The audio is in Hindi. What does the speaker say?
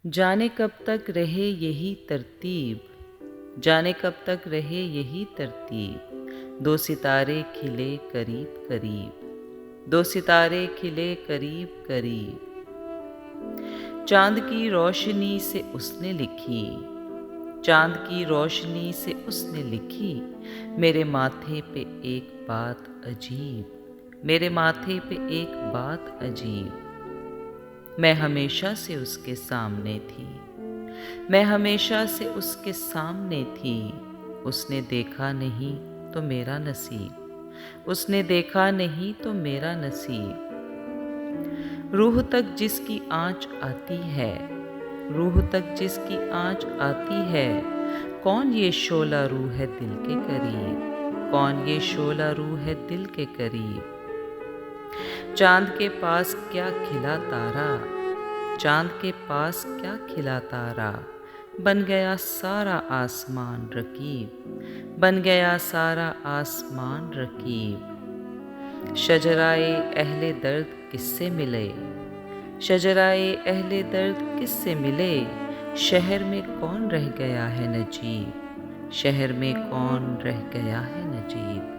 जाने कब तक रहे यही तरतीब, जाने कब तक रहे यही तरतीब। दो सितारे खिले करीब करीब, दो सितारे खिले करीब करीब। चांद की रोशनी से उसने लिखी, चांद की रोशनी से उसने लिखी, मेरे माथे पे एक बात अजीब, मेरे माथे पे एक बात अजीब। मैं हमेशा से उसके सामने थी, मैं हमेशा से उसके सामने थी। उसने देखा नहीं तो मेरा नसीब, उसने देखा नहीं तो मेरा नसीब। रूह तक जिसकी आँच आती है, रूह तक जिसकी आँच आती है, कौन ये शोला रूह है दिल के करीब, कौन ये शोला रूह है दिल के करीब। चांद के पास क्या खिला तारा, चांद के पास क्या खिला तारा, बन गया सारा आसमान रकीब, बन गया सारा आसमान रकीब। शजराए अहले दर्द किससे मिले, शजराए अहले दर्द किससे मिले, शहर में कौन रह गया है नजीब, शहर में कौन रह गया है नजीब।